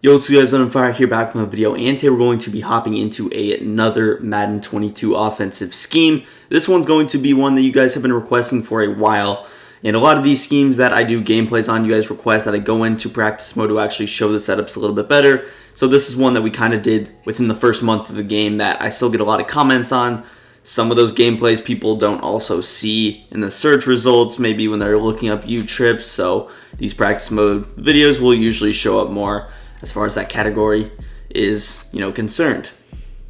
Yo, what's up guys, I'm Fire here back from the video, and today we're going to be hopping into another Madden 22 offensive scheme. This one's going to be one that you guys have been requesting for a while, and a lot of these schemes that I do gameplays on, you guys request that I go into practice mode to actually show the setups a little bit better. So this is one that we kind of did within the first month of the game that I still get a lot of comments on. Some of those gameplays people don't also see in the search results, maybe when they're looking up U-trips, so these practice mode videos will usually show up more as far as that category is, concerned.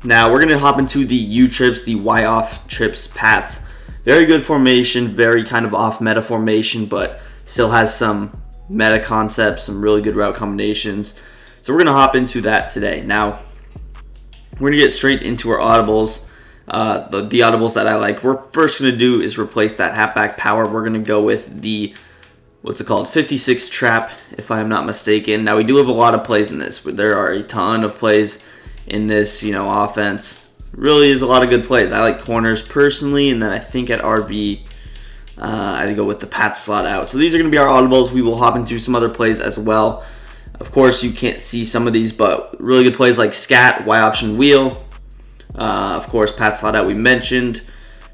Now we're gonna hop into the U trips, the Y off trips Pats. Very good formation, very kind of off meta formation, but still has some meta concepts, some really good route combinations. So we're gonna hop into that today. Now we're gonna get straight into our audibles. The audibles that I like. We're first gonna do is replace that halfback power. We're gonna go with the 56 trap, if I'm not mistaken. Now we do have a lot of plays in this. There are a ton of plays in this, offense. Really is a lot of good plays. I like corners personally, and then I think at RB, I had to go with the Pat slot out. So these are going to be our audibles. We will hop into some other plays as well. Of course, you can't see some of these, but really good plays like scat, Y option wheel. Of course, Pat slot out we mentioned.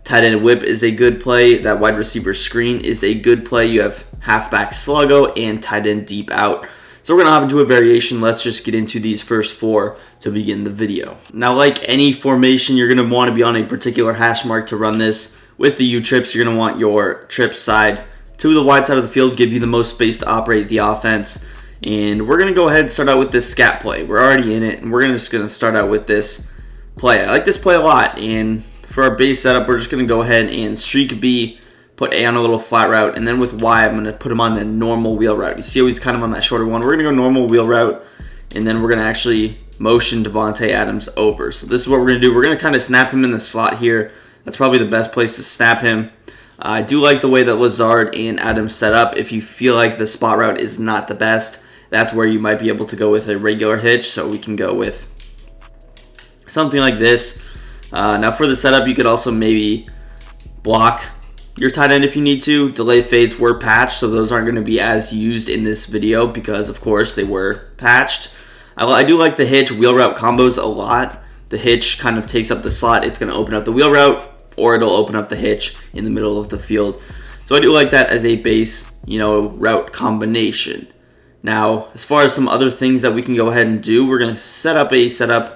Tight end whip is a good play. That wide receiver screen is a good play. You have halfback sluggo and tight end deep out. So we're going to hop into a variation. Let's just get into these first four to begin the video. Now, like any formation, you're going to want to be on a particular hash mark to run this. With the U trips, you're going to want your trip side to the wide side of the field, give you the most space to operate the offense. And we're going to go ahead and start out with this scat play. We're already in it, and we're just going to start out with this play. I like this play a lot, and for our base setup, we're just going to go ahead and streak B, put A on a little flat route, and then with Y, I'm going to put him on a normal wheel route. You see how he's kind of on that shorter one. We're going to go normal wheel route, and then we're going to actually motion Davante Adams over. So this is what we're going to do. We're going to kind of snap him in the slot here. That's probably the best place to snap him. I do like the way that Lazard and Adams set up. If you feel like the spot route is not the best, that's where you might be able to go with a regular hitch. So we can go with something like this. Now for the setup, you could also maybe block your tight end if you need to. Delay fades were patched, so those aren't going to be as used in this video because, of course, they were patched. I do like the hitch wheel route combos a lot. The hitch kind of takes up the slot. It's going to open up the wheel route, or it'll open up the hitch in the middle of the field. So I do like that as a base, route combination. Now, as far as some other things that we can go ahead and do, we're going to set up a setup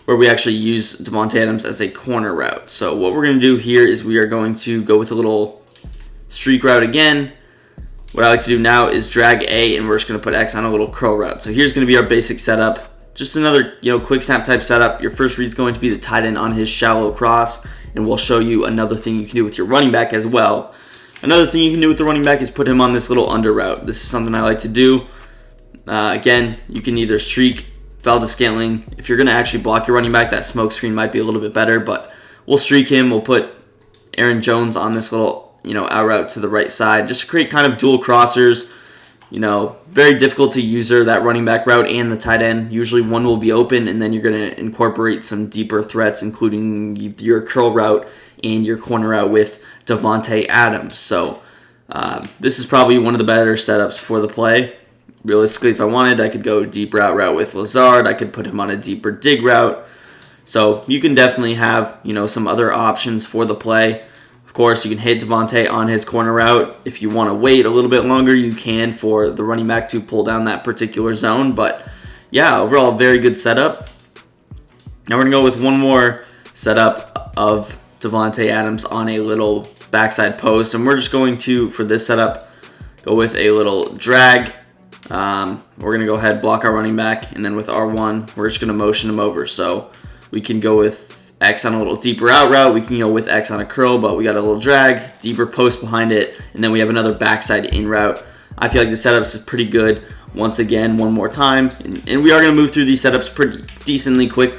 where we actually use Davante Adams as a corner route. So what we're going to do here is we are going to go with a little streak route again. What I like to do now is drag A, and we're just going to put X on a little curl route. So here's going to be our basic setup. Just another quick snap type setup. Your first read is going to be the tight end on his shallow cross, and we'll show you another thing you can do with your running back as well. Another thing you can do with the running back is put him on this little under route. This is something I like to do. Again, you can either streak Valdez-Scantling. If you're going to actually block your running back, that smoke screen might be a little bit better, but we'll streak him. We'll put Aaron Jones on this little, out route to the right side, just to create kind of dual crossers. Very difficult to user that running back route and the tight end. Usually one will be open, and then you're going to incorporate some deeper threats, including your curl route and your corner route with Davante Adams. So this is probably one of the better setups for the play. Realistically, if I wanted, I could go deep route with Lazard. I could put him on a deeper dig route. So you can definitely have, some other options for the play. Of course, you can hit Davante on his corner route. If you want to wait a little bit longer, you can for the running back to pull down that particular zone. But yeah, overall, very good setup. Now we're going to go with one more setup of Davante Adams on a little backside post. And we're just going to, for this setup, go with a little drag. We're going to go ahead, block our running back, and then with R1, we're just going to motion him over. So we can go with X on a little deeper out route. We can go with X on a curl, but we got a little drag, deeper post behind it, and then we have another backside in route. I feel like the setups is pretty good. Once again, one more time. And we are going to move through these setups pretty decently quick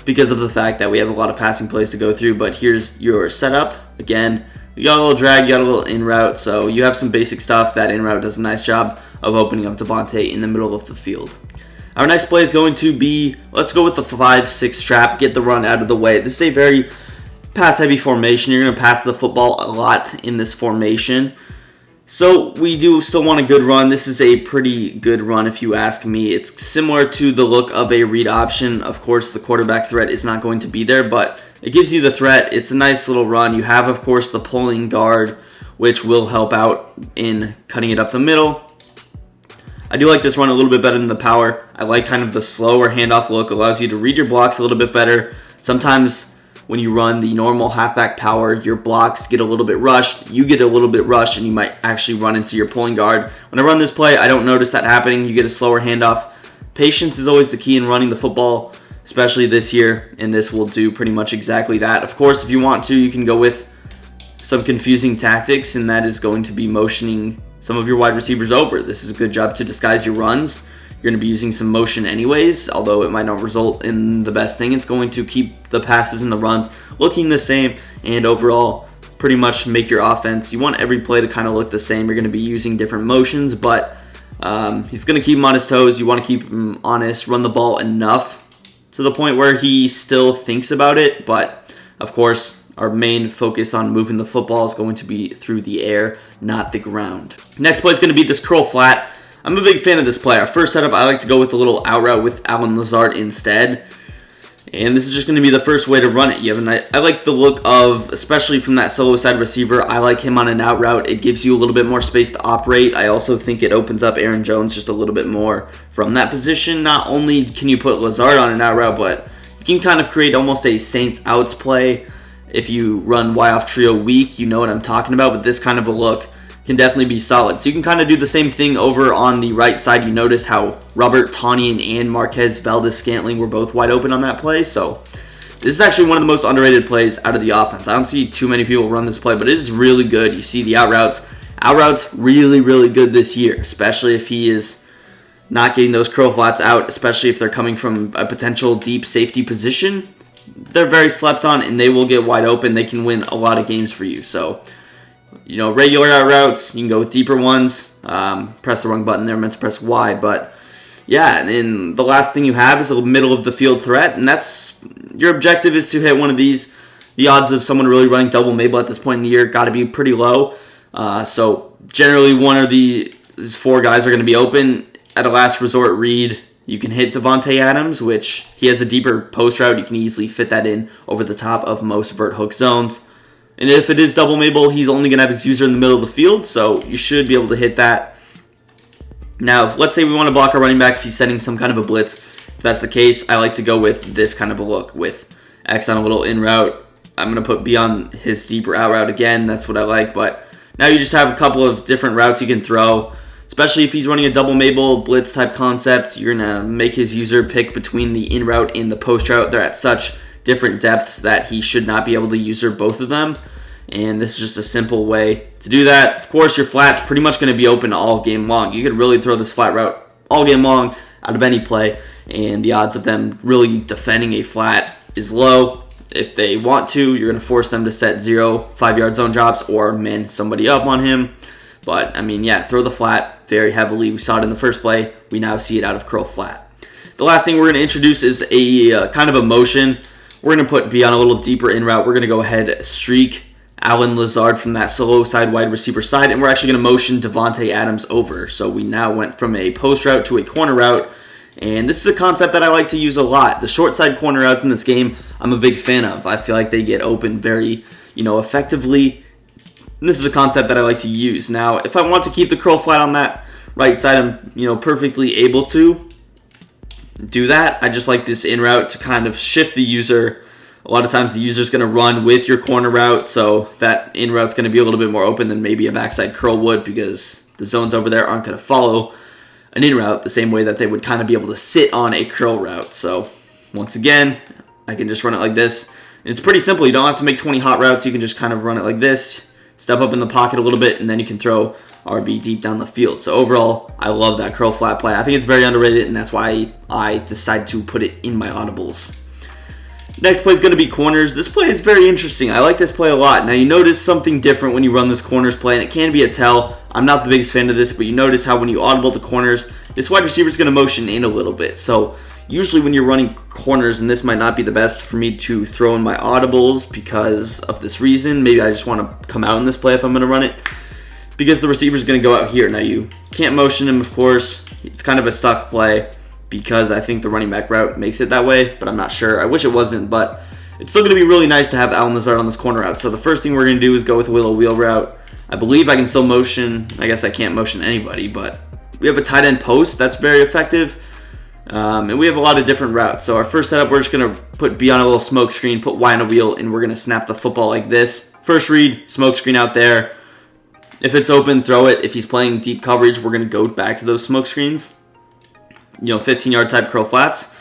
because of the fact that we have a lot of passing plays to go through. But here's your setup. Again, you got a little drag, you got a little in route, so you have some basic stuff. That in route does a nice job of opening up Davante in the middle of the field. Our next play is going to be, let's go with the 5-6 trap, get the run out of the way. This is a very pass-heavy formation. You're going to pass the football a lot in this formation. So we do still want a good run. This is a pretty good run if you ask me. It's similar to the look of a read option. Of course, the quarterback threat is not going to be there, but it gives you the threat. It's a nice little run. You have, of course, the pulling guard, which will help out in cutting it up the middle. I do like this run a little bit better than the power. I like kind of the slower handoff look. Allows you to read your blocks a little bit better. Sometimes when you run the normal halfback power, your blocks get a little bit rushed. You get a little bit rushed, and you might actually run into your pulling guard. When I run this play, I don't notice that happening. You get a slower handoff. Patience is always the key in running the football, especially this year, and this will do pretty much exactly that. Of course, if you want to, you can go with some confusing tactics, and that is going to be motioning some of your wide receivers over. This is a good job to disguise your runs. You're going to be using some motion anyways, although it might not result in the best thing. It's going to keep the passes and the runs looking the same, and overall pretty much make your offense. You want every play to kind of look the same. You're going to be using different motions, but he's going to keep him on his toes. You want to keep him honest, run the ball enough to the point where he still thinks about it, but of course our main focus on moving the football is going to be through the air, not the ground. Next play is going to be this curl flat. I'm a big fan of this play. Our first setup, I like to go with a little out route with Allen Lazard instead. And this is just going to be the first way to run it. I like the look of, especially from that solo side receiver, I like him on an out route. It gives you a little bit more space to operate. I also think it opens up Aaron Jones just a little bit more from that position. Not only can you put Lazard on an out route, but you can kind of create almost a Saints outs play. If you run Y off trio weak, you know what I'm talking about, but this kind of a look can definitely be solid. So you can kind of do the same thing over on the right side. You notice how Robert Tonyan and Marquez Valdes-Scantling were both wide open on that play. So this is actually one of the most underrated plays out of the offense. I don't see too many people run this play, but it is really good. You see the out routes. Out routes really, really good this year, especially if he is not getting those curl flats out, especially if they're coming from a potential deep safety position. They're very slept on, and they will get wide open. They can win a lot of games for you. So regular out routes, you can go with deeper ones. Press the wrong button there, meant to press Y, but yeah, and then the last thing you have is a middle of the field threat, and that's your objective is to hit one of these. The odds of someone really running double Mabel at this point in the year got to be pretty low. So generally one of these four guys are going to be open. At a last resort read, you can hit Davante Adams, which he has a deeper post route. You can easily fit that in over the top of most vert hook zones. And if it is double Mabel, he's only going to have his user in the middle of the field, so you should be able to hit that. Now, let's say we want to block our running back if he's setting some kind of a blitz. If that's the case, I like to go with this kind of a look with X on a little in route. I'm going to put B on his deeper out route again. That's what I like, but now you just have a couple of different routes you can throw, especially if he's running a double Mabel blitz type concept. You're going to make his user pick between the in route and the post route. They're at such different depths that he should not be able to user both of them, and this is just a simple way to do that. Of course, your flat's pretty much going to be open all game long. You could really throw this flat route all game long out of any play, and the odds of them really defending a flat is low. If they want to, you're going to force them to set 0 5-yard zone drops or man somebody up on him. But I mean, yeah, throw the flat very heavily. We saw it in the first play. We now see it out of curl flat. The last thing we're going to introduce is a kind of a motion. We're going to put B on a little deeper in route. We're going to go ahead, streak Allen Lazard from that solo side wide receiver side, and we're actually going to motion Davante Adams over. So we now went from a post route to a corner route, and this is a concept that I like to use a lot. The short side corner routes in this game, I'm a big fan of. I feel like they get open very, effectively. And this is a concept that I like to use. Now, if I want to keep the curl flat on that right side, I'm, perfectly able to do that. I just like this in route to kind of shift the user. A lot of times the user's going to run with your corner route, so that in route's going to be a little bit more open than maybe a backside curl would, because the zones over there aren't going to follow an in route the same way that they would kind of be able to sit on a curl route. So once again, I can just run it like this. And it's pretty simple. You don't have to make 20 hot routes. You can just kind of run it like this, step up in the pocket a little bit, and then you can throw RB deep down the field. So overall, I love that curl flat play. I think it's very underrated, and that's why I decided to put it in my audibles. Next play is going to be corners. This play is very interesting. I like this play a lot. Now, you notice something different when you run this corners play, and it can be a tell. I'm not the biggest fan of this, but you notice how when you audible to corners, this wide receiver is going to motion in a little bit. So usually when you're running corners, and this might not be the best for me to throw in my audibles because of this reason. Maybe I just want to come out in this play if I'm going to run it. because the receiver's going to go out here. Now, you can't motion him, of course. It's kind of a stuck play because I think the running back route makes it that way, but I'm not sure. I wish it wasn't, but it's still going to be really nice to have Allen Lazard on this corner route. So the first thing we're going to do is go with Willow wheel route. I believe I can still motion. I guess I can't motion anybody, but we have a tight end post that's very effective. And we have a lot of different routes. So our first setup, we're just going to put B on a little smoke screen, put Y on a wheel, and we're going to snap the football like this. First read, smoke screen out there. If it's open, throw it. If he's playing deep coverage, we're going to go back to those smoke screens. 15-yard type curl flats.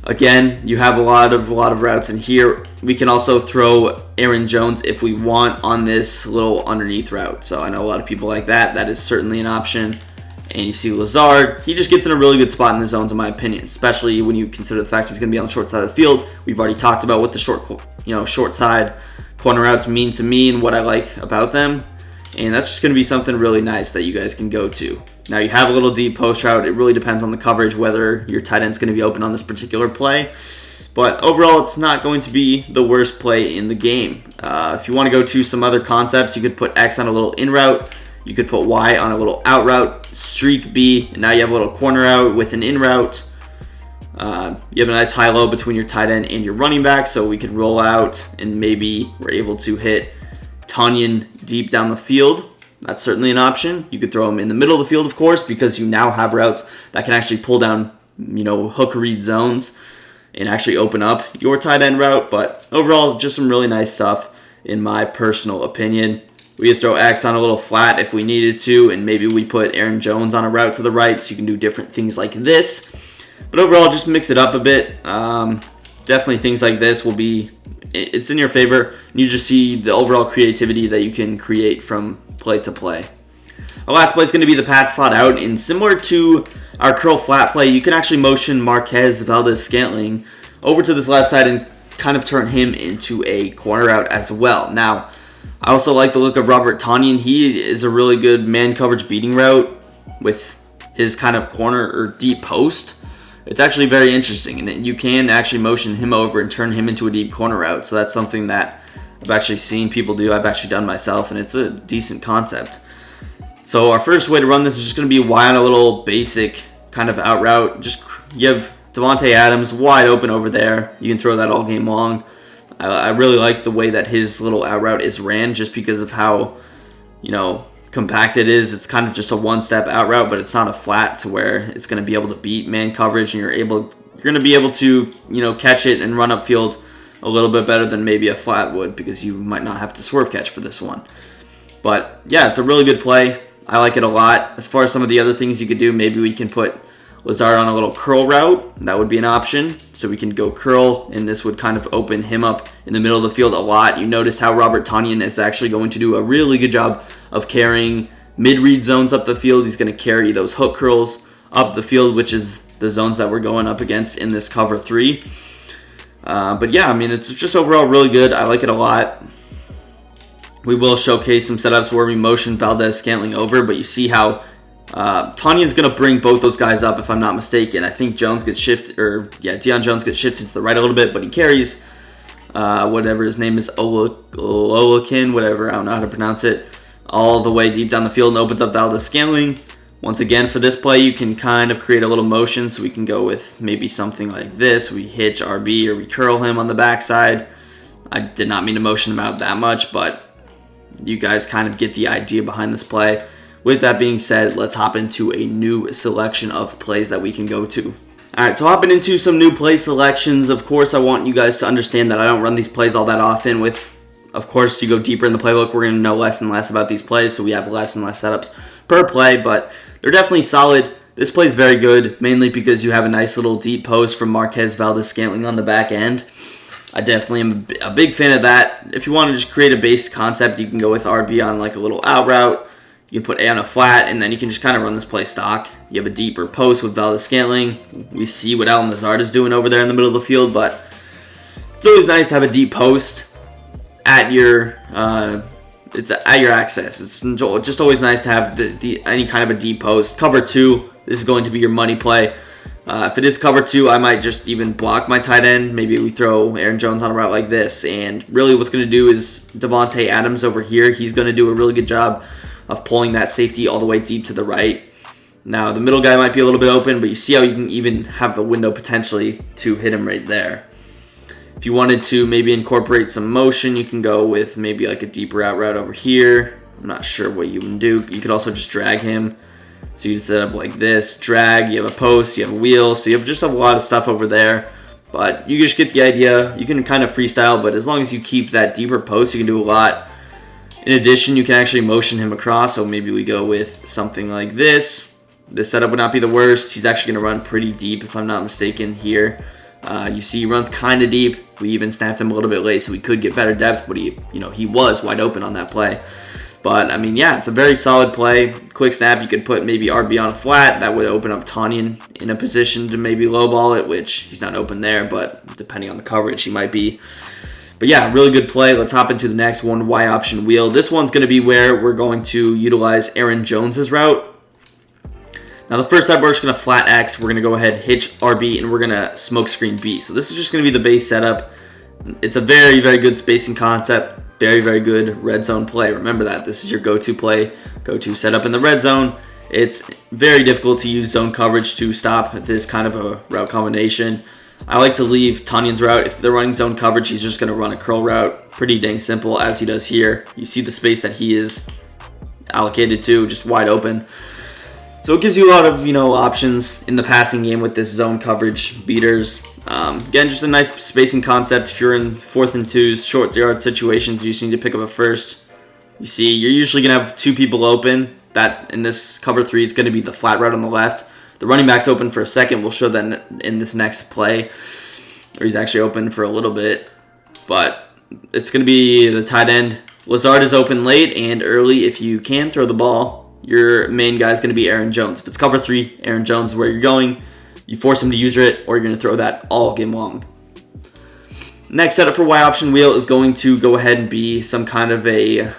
Again, you have a lot of routes in here. We can also throw Aaron Jones if we want on this little underneath route. So I know a lot of people like that. That is certainly an option. And you see Lazard, he just gets in a really good spot in the zones, in my opinion, especially when you consider the fact he's going to be on the short side of the field. We've already talked about what the short side corner routes mean to me and what I like about them. And that's just going to be something really nice that you guys can go to. Now, you have a little deep post route. It really depends on the coverage, whether your tight end's going to be open on this particular play. But overall, it's not going to be the worst play in the game. If you want to go to some other concepts, you could put X on a little in route. You could put Y on a little out route, streak B, and now you have a little corner out with an in route. You have a nice high-low between your tight end and your running back, so we could roll out and maybe we're able to hit Tonyan deep down the field. That's certainly an option. You could throw him in the middle of the field, of course, because you now have routes that can actually pull down, hook read zones and actually open up your tight end route. But overall, just some really nice stuff in my personal opinion. We could throw X on a little flat if we needed to, and maybe we put Aaron Jones on a route to the right, so you can do different things like this. But overall, just mix it up a bit. Definitely things like this will be, it's in your favor. And you just see the overall creativity that you can create from play to play. Our last play is going to be the patch slot out, and similar to our curl flat play, you can actually motion Marquez Valdes-Scantling over to this left side and kind of turn him into a corner route as well. Now, I also like the look of Robert Tonyan. He is a really good man coverage beating route with his kind of corner or deep post. It's actually very interesting, and you can actually motion him over and turn him into a deep corner route. So that's something that I've actually seen people do. I've actually done myself, and it's a decent concept. So our first way to run this is just going to be Y on a little basic kind of out route. Just you have Davante Adams wide open over there. You can throw that all game long. I really like the way that his little out route is ran, just because of how, compact it is. It's kind of just a one-step out route, but it's not a flat to where it's going to be able to beat man coverage, and you're going to be able to, catch it and run upfield a little bit better than maybe a flat would, because you might not have to swerve catch for this one. But yeah, it's a really good play. I like it a lot. As far as some of the other things you could do, maybe we can put Lazard on a little curl route. That would be an option. So we can go curl, and this would kind of open him up in the middle of the field a lot. You notice how Robert Tonyan is actually going to do a really good job of carrying mid-read zones up the field. He's going to carry those hook curls up the field, which is the zones that we're going up against in this cover 3. But yeah, it's just overall really good. I like it a lot. We will showcase some setups where we motion Valdes-Scantling over, but you see how Tonyan's going to bring both those guys up, if I'm not mistaken. I think Jones gets shifted, Deion Jones gets shifted to the right a little bit, but he carries whatever his name is, Olakin, whatever, I don't know how to pronounce it, all the way deep down the field and opens up Valdes-Scantling. Once again, for this play, you can kind of create a little motion, so we can go with maybe something like this. We hitch RB or we curl him on the backside. I did not mean to motion him out that much, but you guys kind of get the idea behind this play. With that being said, let's hop into a new selection of plays that we can go to. Alright, so hopping into some new play selections. Of course, I want you guys to understand that I don't run these plays all that often. Of course, you go deeper in the playbook, we're going to know less and less about these plays, so we have less and less setups per play, but they're definitely solid. This play is very good, mainly because you have a nice little deep post from Marquez Valdes-Scantling on the back end. I definitely am a big fan of that. If you want to just create a base concept, you can go with RB on like a little out route. You can put A on a flat, and then you can just kind of run this play stock. You have a deeper post with Valdes-Scantling. We see what Allen Lazard is doing over there in the middle of the field, but it's always nice to have a deep post at your access. It's just always nice to have any kind of a deep post. Cover 2, this is going to be your money play. If it is cover 2, I might just even block my tight end. Maybe we throw Aaron Jones on a route like this. And really what's going to do is Davante Adams over here. He's going to do a really good job of pulling that safety all the way deep to the right. Now, the middle guy might be a little bit open, but you see how you can even have the window potentially to hit him right there. If you wanted to maybe incorporate some motion, you can go with maybe like a deep route over here. I'm not sure what you can do. You could also just drag him. So you can set up like this, drag, you have a post, you have a wheel, so you have just a lot of stuff over there. But you just get the idea. You can kind of freestyle, but as long as you keep that deeper post, you can do a lot. In addition, you can actually motion him across, so maybe we go with something like this. This setup would not be the worst. He's actually going to run pretty deep, if I'm not mistaken, here. You see he runs kind of deep. We even snapped him a little bit late, so we could get better depth, but he was wide open on that play. But, I mean, yeah, it's a very solid play. Quick snap, you could put maybe RB on a flat. That would open up Tanyan in a position to maybe lowball it, which he's not open there, but depending on the coverage, he might be. But, yeah, really good play. Let's hop into the next one, Y option wheel. This one's going to be where we're going to utilize Aaron Jones's route. Now, the first time we're just going to flat X. We're going to go ahead, hitch RB, and we're going to smoke screen B. So this is just going to be the base setup. It's a very, very good spacing concept. Very, very good red zone play. Remember that. This is your go-to play, go-to setup in the red zone. It's very difficult to use zone coverage to stop this kind of a route combination. I like to leave Tanyan's route. If they're running zone coverage, he's just going to run a curl route. Pretty dang simple, as he does here. You see the space that he is allocated to, just wide open. So it gives you a lot of, options in the passing game with this zone coverage beaters. Again, just a nice spacing concept. If you're in 4th and 2s, short yard situations, you just need to pick up a first. You see, you're usually going to have 2 people open. That in this cover 3, it's going to be the flat route on the left. The running back's open for a second. We'll show that in this next play. Or he's actually open for a little bit. But it's going to be the tight end. Lazard is open late and early. If you can throw the ball, your main guy is going to be Aaron Jones. If it's cover 3, Aaron Jones is where you're going. You force him to use it, or you're going to throw that all game long. Next setup for Y option wheel is going to go ahead and be some kind of a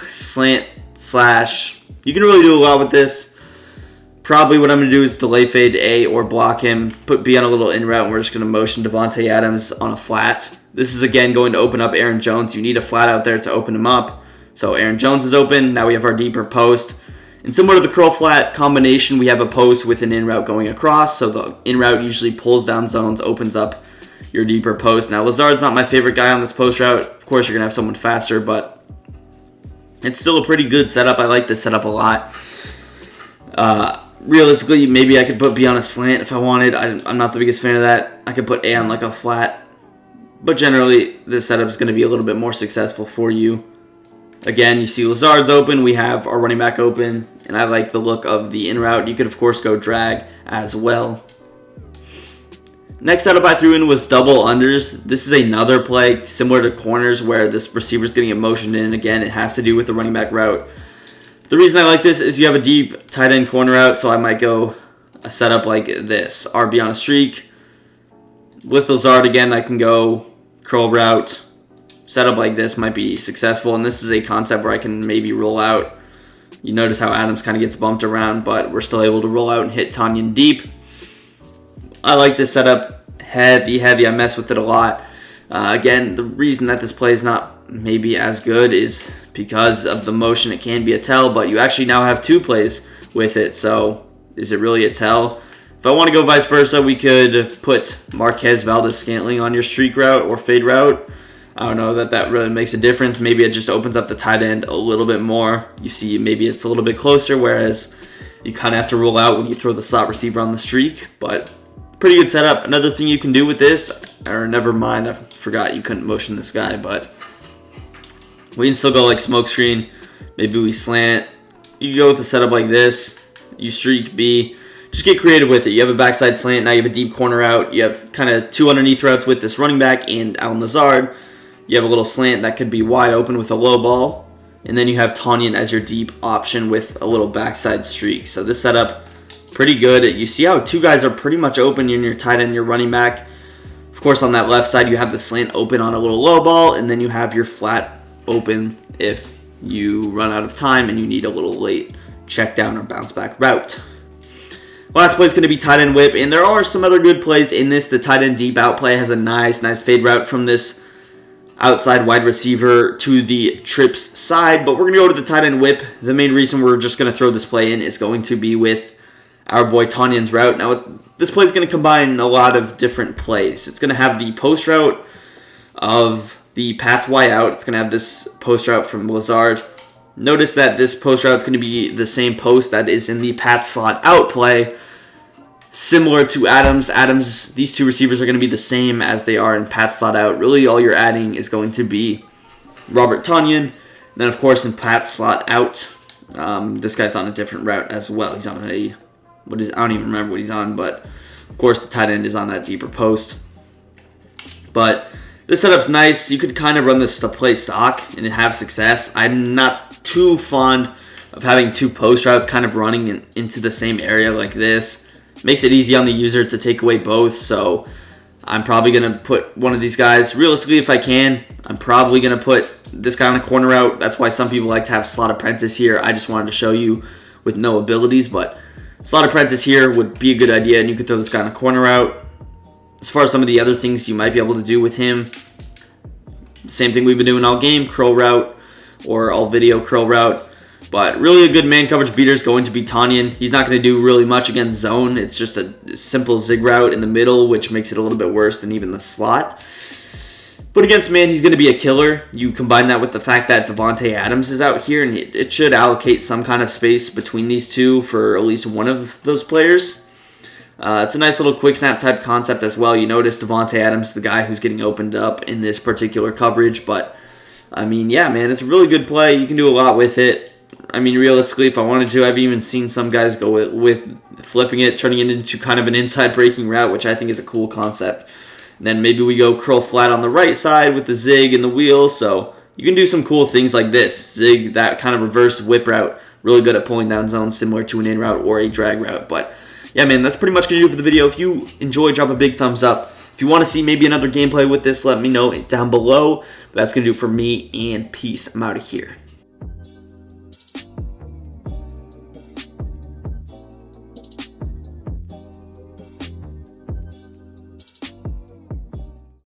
slant slash. You can really do a lot with this. Probably what I'm going to do is delay fade A or block him, put B on a little in route, and we're just going to motion Devontae Adams on a flat. This is, again, going to open up Aaron Jones. You need a flat out there to open him up. So Aaron Jones is open. Now we have our deeper post. And similar to the curl flat combination, we have a post with an in route going across. So the in route usually pulls down zones, opens up your deeper post. Now Lazard's not my favorite guy on this post route. Of course, you're going to have someone faster, but it's still a pretty good setup. I like this setup a lot. Realistically, maybe I could put B on a slant if I wanted. I'm not the biggest fan of that. I could put A on like a flat. But generally, this setup is going to be a little bit more successful for you. Again, you see Lazard's open. We have our running back open. And I like the look of the in route. You could, of course, go drag as well. Next setup I threw in was double unders. This is another play similar to corners where this receiver's getting a motion in. Again, it has to do with the running back route. The reason I like this is you have a deep tight end corner out, so I might go a setup like this. RB on a streak. With Lazard, again, I can go curl route. Setup like this might be successful, and this is a concept where I can maybe roll out. You notice how Adams kind of gets bumped around, but we're still able to roll out and hit Tanyan deep. I like this setup. Heavy. I mess with it a lot. Again, the reason that this play is not maybe as good is because of the motion. It can be a tell, but you actually now have 2 plays with it, so is it really a tell? If I want to go vice versa, we could put Marquez Valdez-Scantling on your streak route or fade route. I don't know that really makes a difference. Maybe it just opens up the tight end a little bit more. You see maybe it's a little bit closer, whereas you kind of have to roll out when you throw the slot receiver on the streak. But pretty good setup. Another thing you can do with this, or never mind, I forgot you couldn't motion this guy, but we can still go like smoke screen. Maybe we slant. You can go with a setup like this. You streak B. Just get creative with it. You have a backside slant. Now you have a deep corner out. You have kind of 2 underneath routes with this running back and Al Lazard. You have a little slant that could be wide open with a low ball. And then you have Tanyan as your deep option with a little backside streak. So this setup, pretty good. You see how 2 guys are pretty much open in your tight end, your running back. Of course, on that left side, you have the slant open on a little low ball. And then you have your flat open if you run out of time and you need a little late check down or bounce back route. Last play is going to be tight end whip. And there are some other good plays in this. The tight end deep out play has a nice fade route from this outside wide receiver to the trips side, but we're going to go to the tight end whip. The main reason we're just going to throw this play in is going to be with our boy Tanyan's route. Now, this play is going to combine a lot of different plays. It's going to have the post route of the Pats Y out. It's going to have this post route from Lazard. Notice that this post route is going to be the same post that is in the Pats slot out play. Similar to Adams, these two receivers are going to be the same as they are in Pat's slot out. Really, all you're adding is going to be Robert Tonyan. And then, of course, in Pat's slot out, this guy's on a different route as well. He's on I don't even remember what he's on, but of course, the tight end is on that deeper post. But this setup's nice. You could kind of run this to play stock and have success. I'm not too fond of having two post routes kind of running into the same area like this. Makes it easy on the user to take away both, so I'm probably going to put one of these guys. Realistically, if I can, I'm probably going to put this guy on a corner route. That's why some people like to have slot apprentice here. I just wanted to show you with no abilities, but slot apprentice here would be a good idea, and you could throw this guy on a corner route. As far as some of the other things you might be able to do with him, same thing we've been doing all game, curl route or all video curl route. But really a good man coverage beater is going to be Tanyan. He's not going to do really much against zone. It's just a simple zig route in the middle, which makes it a little bit worse than even the slot. But against man, he's going to be a killer. You combine that with the fact that Davante Adams is out here, and it should allocate some kind of space between these two for at least one of those players. It's a nice little quick snap type concept as well. You notice Davante Adams, the guy who's getting opened up in this particular coverage. But, I mean, yeah, man, it's a really good play. You can do a lot with it. I mean, realistically, if I wanted to, I've even seen some guys go with flipping it, turning it into kind of an inside breaking route, which I think is a cool concept. And then maybe we go curl flat on the right side with the zig and the wheel. So you can do some cool things like this. Zig, that kind of reverse whip route, really good at pulling down zones, similar to an in route or a drag route. But yeah, man, that's pretty much going to do it for the video. If you enjoyed, drop a big thumbs up. If you want to see maybe another gameplay with this, let me know down below. But that's going to do it for me, and peace. I'm out of here.